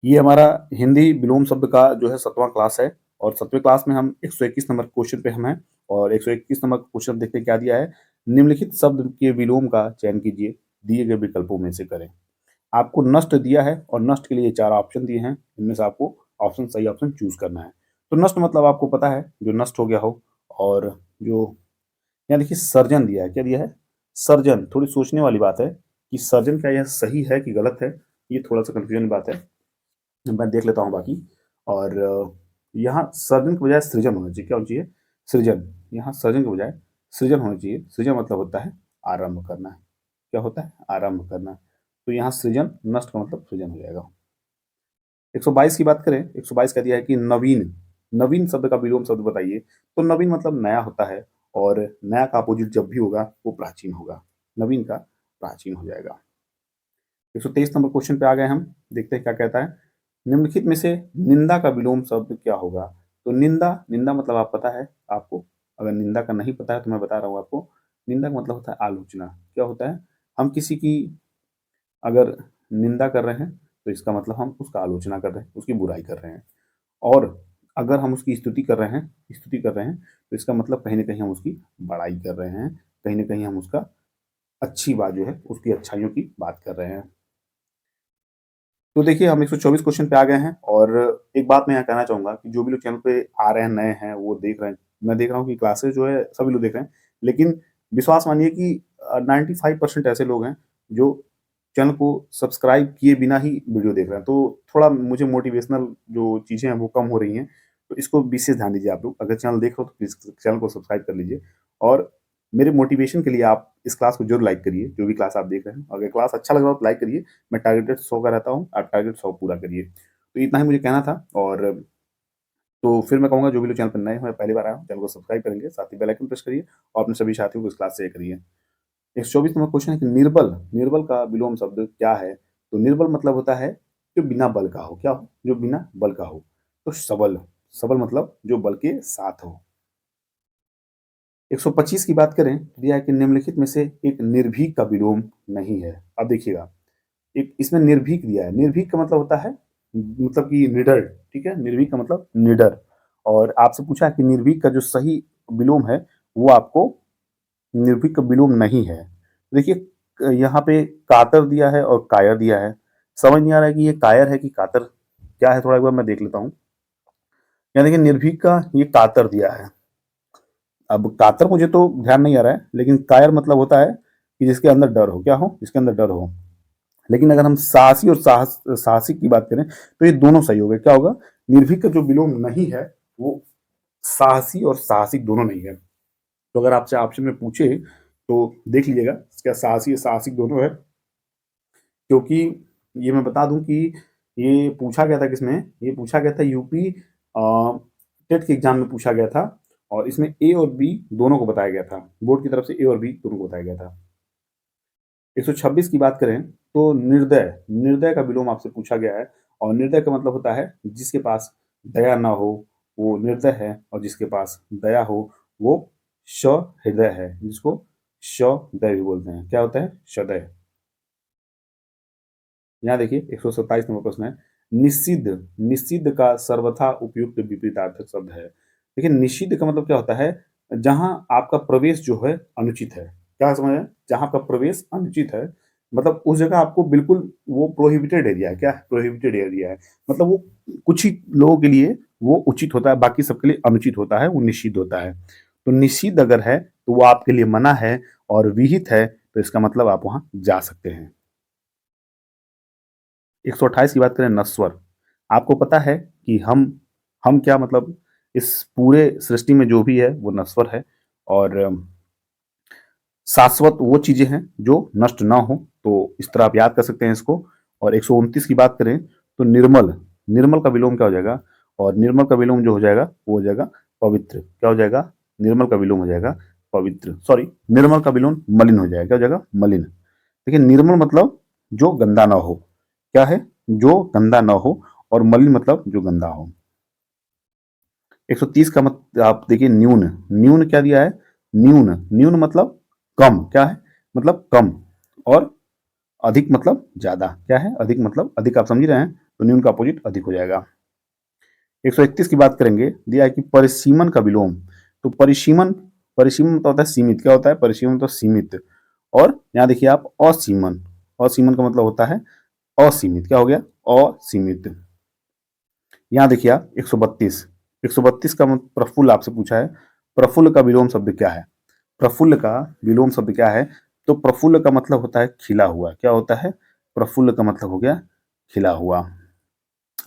ये हमारा हिंदी विलोम शब्द का जो है 7वां क्लास है और 7वें क्लास में हम 121 नंबर क्वेश्चन पे हम हैं और 121 नंबर क्वेश्चन देखते हैं क्या दिया है। निम्नलिखित शब्द के विलोम का चयन कीजिए, दिए गए विकल्पों में से करें। आपको नष्ट दिया है और नष्ट के लिए 4 ऑप्शन दिए हैं, इनमें से आपको सही ऑप्शन चूज़ करना है। तो नष्ट मतलब आपको पता है जो नष्ट हो गया हो और जो यहाँ देखिए सर्जन दिया है, क्या दिया है? सर्जन, थोड़ी सोचने वाली बात है कि सर्जन क्या यह सही है कि गलत है? ये थोड़ा-सा कन्फ्यूजन बात है। मैं देख लेता हूँ बाकी और यहाँ सर्जन के बजाय सृजन होना चाहिए। क्या होना चाहिए? सृजन। यहाँ सर्जन के बजाय सृजन होना चाहिए। सृजन मतलब होता है आरंभ करना। क्या होता है? आरंभ करना। तो यहाँ सृजन, नष्ट का मतलब सृजन हो जाएगा। 122 की बात करें, 122 क्या दिया है कि नवीन। नवीन शब्द का विलोम शब्द बताइए। तो नवीन मतलब नया होता है और नया का अपोजिट जब भी होगा वो प्राचीन होगा। नवीन का प्राचीन हो जाएगा। 123 नंबर क्वेश्चन पे आ गए हम, देखते हैं क्या कहता है। निम्नलिखित में से निंदा का विलोम शब्द क्या होगा? तो निंदा, निंदा मतलब आप पता है आपको, अगर निंदा का नहीं पता है तो मैं बता रहा हूँ आपको। निंदा का मतलब होता है आलोचना। क्या होता है? हम किसी की अगर निंदा कर रहे हैं तो इसका मतलब हम उसका आलोचना कर रहे हैं, उसकी बुराई कर रहे हैं। और अगर हम उसकी स्तुति कर रहे हैं तो इसका मतलब कहीं न कहीं हम उसकी बड़ाई कर रहे हैं, कहीं न कहीं हम उसका अच्छी बात जो है, उसकी अच्छाइयों की बात कर रहे हैं। तो देखिए हम 124 क्वेश्चन पे आ गए हैं और एक बात मैं यहाँ कहना चाहूँगा कि जो भी लोग चैनल पे आ रहे हैं, नए हैं, वो देख रहे हैं। मैं देख रहा हूँ कि क्लासेस जो है सभी लोग देख रहे हैं। लेकिन विश्वास मानिए कि 95% ऐसे लोग हैं जो चैनल को सब्सक्राइब किए बिना ही वीडियो देख रहे हैं। तो थोड़ा मुझे मोटिवेशनल जो चीज़ें हैं वो कम हो रही हैं। तो इसको विशेष ध्यान दीजिए आप लोग। अगर चैनल देख रहे हो तो प्लीज़ चैनल को सब्सक्राइब कर लीजिए और मेरे मोटिवेशन के लिए आप इस क्लास को ज़रूर लाइक करिए, जो भी क्लास आप देख रहे हैं। अगर क्लास अच्छा लग रहा हो तो लाइक करिए। मैं टारगेटेड 100 का रहता हूँ, आप टारगेट 100 पूरा करिए। तो इतना ही मुझे कहना था और तो फिर मैं कहूँगा जो भी लोग चैनल पर नए हैं, पहली बार आए हो, चैनल को सब्सक्राइब करेंगे, साथ ही बेल आइकन प्रेस करिए और अपने सभी साथियों को इस क्लास शेयर करिए। 124 नंबर क्वेश्चन है कि निर्बल, निर्बल का विलोम शब्द क्या है? तो निर्बल मतलब होता है जो बिना बल का हो। क्या हो? जो बिना बल का हो। तो सबल, सबल मतलब जो बल के साथ हो। 125 की बात करें, तो दिया है कि निम्नलिखित में से एक निर्भीक का विलोम नहीं है। अब देखिएगा, एक इसमें निर्भीक दिया है। निर्भीक का मतलब होता है मतलब कि निडर, ठीक है? निर्भीक का मतलब निडर और आपसे पूछा है कि निर्भीक का जो सही विलोम है, वो आपको निर्भीक का विलोम नहीं है। देखिए यहाँ पे कातर दिया है और कायर दिया है। समझ नहीं आ रहा है कि ये कायर है कि कातर, क्या है थोड़ा एक बार मैं देख लेता हूँ। यहाँ देखिए निर्भीक का ये कातर दिया है। अब कातर मुझे तो ध्यान नहीं आ रहा है, लेकिन कायर मतलब होता है कि जिसके अंदर डर हो। क्या हो? जिसके अंदर डर हो। लेकिन अगर हम साहसी और साहसिक की बात करें तो ये दोनों सही हो गए। क्या होगा? निर्भीक का जो विलोम नहीं है वो साहसी और साहसिक दोनों नहीं है। तो अगर आपसे ऑप्शन में पूछे तो देख लीजिएगा क्या साहसी और साहसिक दोनों है, क्योंकि ये मैं बता दूं कि ये पूछा गया था किसमें, ये पूछा गया था यूपी टेट के एग्जाम में पूछा गया था और इसमें ए और बी दोनों को बताया गया था। बोर्ड की तरफ से ए और बी दोनों को बताया गया था। 126 की बात करें तो निर्दय, निर्दय का विलोम आपसे पूछा गया है और निर्दय का मतलब होता है जिसके पास दया ना हो वो निर्दय है और जिसके पास दया हो वो सहृदय है, जिसको सदय भी बोलते हैं। क्या होता है? सदय। यहाँ देखिए 127 नंबर प्रश्न है। निषिद्ध, निषिद्ध का सर्वथा उपयुक्त विपरीतार्थक शब्द है। देखिए निषिद्ध का मतलब क्या होता है? जहां आपका प्रवेश जो है अनुचित है। क्या समझ रहे हैं? जहां आपका प्रवेश अनुचित है मतलब उस जगह आपको बिल्कुल वो प्रोहिबिटेड एरिया है। क्या है? प्रोहिबिटेड एरिया है। मतलब वो कुछ ही लोगों के लिए वो उचित होता है, बाकी सबके लिए अनुचित होता है, वो निषिद्ध होता है। तो निषिद्ध अगर है तो वो आपके लिए मना है और विहित है तो इसका मतलब आप वहां जा सकते हैं। 128 की बात करें नश्वर। आपको पता है कि हम क्या मतलब इस पूरे सृष्टि में जो भी है वो नश्वर है और शाश्वत वो चीजें हैं जो नष्ट ना हो। तो इस तरह आप याद कर सकते हैं इसको। और 129 की बात करें तो निर्मल, निर्मल का विलोम क्या हो जाएगा? और निर्मल का विलोम जो हो जाएगा वो हो जाएगा पवित्र। क्या हो जाएगा? निर्मल का विलोम हो जाएगा पवित्र, सॉरी निर्मल का विलोम मलिन हो जाएगा। क्या हो जाएगा? मलिन। देखिए निर्मल मतलब जो गंदा ना हो। क्या है? जो गंदा ना हो और मलिन मतलब जो गंदा हो। 130 का मत आप देखिए न्यून, न्यून क्या दिया है? न्यून, न्यून मतलब कम। क्या है? मतलब कम और अधिक मतलब ज्यादा। क्या है? अधिक मतलब अधिक, आप समझ रहे हैं? तो न्यून का अपोजिट अधिक हो जाएगा। 131 की बात करेंगे, दिया है कि परिसीमन का विलोम। तो परिसीमन, परिसीमन तो होता है सीमित, क्या होता है परिसीमन तो सीमित, और यहाँ देखिए आप असीमन, असीमन का मतलब होता है असीमित, क्या हो गया असीमित। यहाँ देखिए आप 132, 132 का प्रफुल्ल आपसे पूछा है, प्रफुल्ल का विलोम शब्द क्या है? प्रफुल्ल का विलोम शब्द क्या है? तो प्रफुल्ल का मतलब होता है खिला हुआ, क्या होता है? प्रफुल्ल का मतलब हो गया खिला हुआ।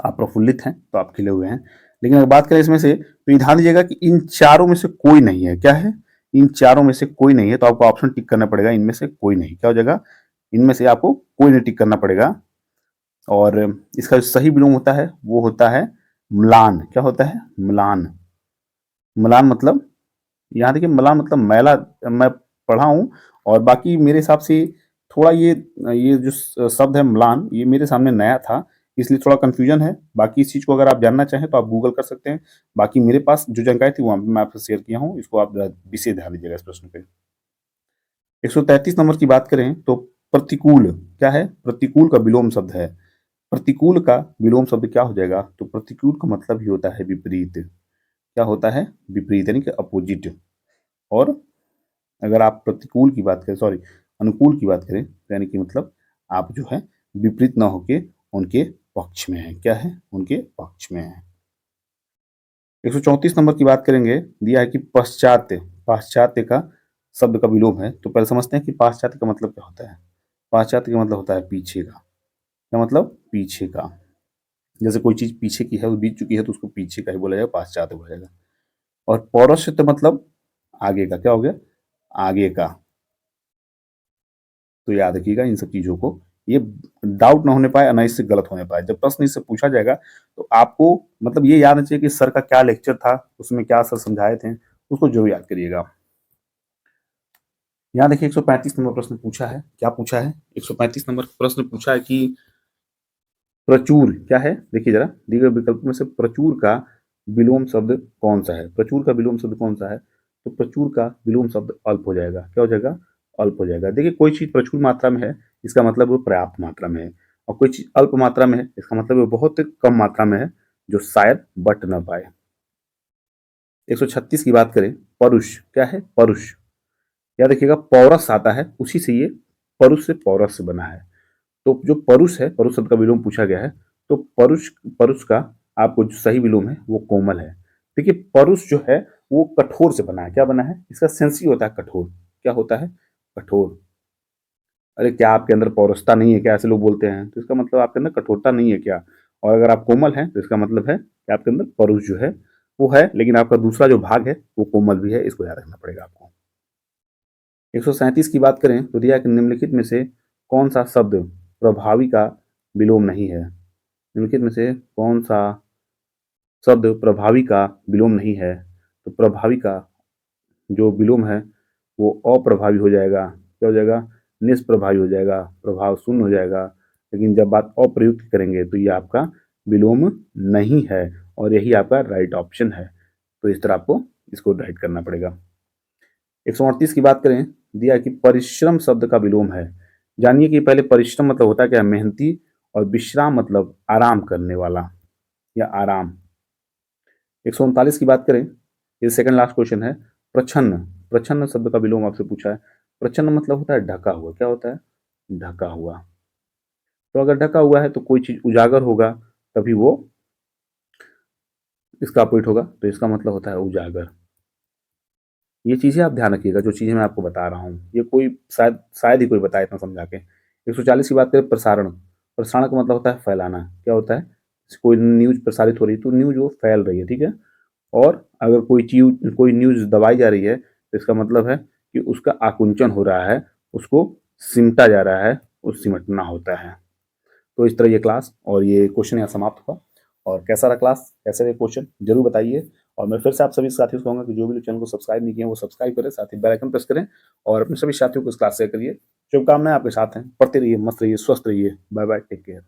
आप प्रफुल्लित हैं तो आप खिले हुए हैं। लेकिन अगर बात करें इसमें से, तो ये ध्यान दीजिएगा कि इन चारों में से कोई नहीं है, क्या है? इन चारों में से कोई नहीं है, तो आपको ऑप्शन टिक करना पड़ेगा, इनमें से कोई नहीं, क्या हो जाएगा? इनमें से आपको कोई नहीं टिक करना पड़ेगा। और इसका जो सही विलोम होता है वो होता है म्लान, क्या होता है? म्लान। म्लान मतलब, यहाँ देखिए म्लान मतलब मैला, मैं पढ़ा हूँ, और बाकी मेरे हिसाब से थोड़ा ये जो शब्द है म्लान, ये मेरे सामने नया था, इसलिए थोड़ा कन्फ्यूजन है। बाकी इस चीज़ को अगर आप जानना चाहें तो आप गूगल कर सकते हैं। बाकी मेरे पास जो जानकारी थी वो मैं आपसे शेयर किया हूँ, इसको आप विशेष ध्यान दीजिएगा इस प्रश्न पे। 133 नंबर की बात करें तो प्रतिकूल, क्या है? प्रतिकूल का विलोम शब्द है। प्रतिकूल का विलोम शब्द क्या हो जाएगा? तो प्रतिकूल का मतलब ही होता है विपरीत, क्या होता है? विपरीत, यानी कि अपोजिट। और अगर आप प्रतिकूल की बात करें, सॉरी अनुकूल की बात करें, तो यानी कि मतलब आप जो है विपरीत ना होके उनके पक्ष में है, क्या है? उनके पक्ष में है। 134 नंबर की बात करेंगे, दिया है कि पाश्चात्य, पाश्चात्य का शब्द का विलोम है। तो पहले समझते हैं कि पाश्चात्य का मतलब क्या होता है। पाश्चात्य का मतलब होता है पीछे का, क्या मतलब? पीछे का। जैसे कोई चीज पीछे की है, वो बीत चुकी है, तो उसको पीछे का ही बोला जाएगा, पाश्चात्य बोला जाएगा। और पौरुषत्व मतलब आगे का, क्या हो गया? आगे का। तो याद रखिएगा इन सब चीजों को, ये डाउट ना होने पाए, ना इससे गलत होने पाए। जब प्रश्न इससे पूछा जाएगा तो आपको मतलब ये याद चाहिए कि सर का क्या लेक्चर था, उसमें क्या सर समझाए थे, उसको जरूर याद करिएगा। यहाँ देखिए 135 नंबर प्रश्न पूछा है, क्या पूछा है? 135 नंबर प्रश्न पूछा है कि प्रचुर क्या है? देखिए जरा, दिए गए विकल्प में से प्रचुर का विलोम शब्द कौन सा है? प्रचुर का विलोम शब्द कौन सा है? तो प्रचुर का विलोम शब्द अल्प हो जाएगा, क्या हो जाएगा? अल्प हो जाएगा। देखिए कोई चीज प्रचुर मात्रा में है, इसका मतलब वो पर्याप्त मात्रा में है, और कोई चीज अल्प मात्रा में है, इसका मतलब वो बहुत कम मात्रा में है, जो शायद बट ना पाए। 136 की बात करें, परुष क्या है? परुष, याद रखिएगा पौरस आता है, उसी से ये परुष से पौरस से बना है। तो जो परुष है, परुष शब्द का विलोम पूछा गया है, तो परुष, परुष का आपको जो सही विलोम है वो कोमल है। देखिए परुष जो है वो कठोर से बना है, क्या बना है? इसका सेंस ही होता है कठोर, क्या होता है? कठोर। अरे क्या आपके अंदर पौरुषता नहीं है क्या? ऐसे लोग बोलते हैं, तो इसका मतलब आपके अंदर कठोरता नहीं है क्या? और अगर आप कोमल हैं तो इसका मतलब है कि आपके अंदर परुष जो है वो है, लेकिन आपका दूसरा जो भाग है वो कोमल भी है, इसको याद रखना पड़ेगा आपको। 137 की बात करें तो दिया कि निम्नलिखित में से कौन सा शब्द प्रभावी का विलोम नहीं है? निम्नलिखित में से कौन सा शब्द प्रभावी का विलोम नहीं है? तो प्रभावी का जो विलोम है वो अप्रभावी हो जाएगा, क्या हो जाएगा? निष्प्रभावी हो जाएगा, प्रभाव शून्य हो जाएगा। लेकिन जब बात अप्रयुक्त करेंगे तो ये आपका विलोम नहीं है, और यही आपका राइट ऑप्शन है। तो इस तरह आपको इसको राइट करना पड़ेगा। 138 की बात करें, दिया कि परिश्रम शब्द का विलोम है। जानिए कि पहले परिश्रम मतलब होता है क्या? मेहनती, और विश्राम मतलब आराम करने वाला या आराम। 139 की बात करें, ये सेकंड लास्ट क्वेश्चन है, प्रछन्न, प्रछन्न शब्द का विलोम आपसे पूछा है। प्रछन्न मतलब होता है ढका हुआ, क्या होता है? ढका हुआ। तो अगर ढका हुआ है तो कोई चीज उजागर होगा, तभी वो इसका अपोजिट होगा, तो इसका मतलब होता है उजागर। ये चीजें आप ध्यान रखिएगा, जो चीजें मैं आपको बता रहा हूँ, ये कोई शायद शायद ही कोई बताए इतना समझा के। 140 की बात करें, प्रसारण, प्रसारण का मतलब होता है फैलाना, क्या होता है? कोई न्यूज प्रसारित हो रही है तो न्यूज वो फैल रही है, ठीक है। और अगर कोई न्यूज दबाई जा रही है तो इसका मतलब है कि उसका आकुंचन हो रहा है, उसको सिमटा जा रहा है, उस सिमटना होता है। तो इस तरह ये क्लास और ये क्वेश्चन यहाँ समाप्त हुआ। और कैसा रहा क्लास, कैसे रहे क्वेश्चन, जरूर बताइए। और मैं फिर से आप सभी साथियों को कहूँगा कि जो भी लोग चैनल को सब्सक्राइब नहीं किए वो सब्सक्राइब करें, साथ ही बेल आइकन प्रेस करें, और अपने सभी साथियों को इस क्लास शेयर करिए। शुभकामनाएं आपके साथ हैं, पढ़ते रहिए, मस्त रहिए, स्वस्थ रहिए। Bye bye, take care.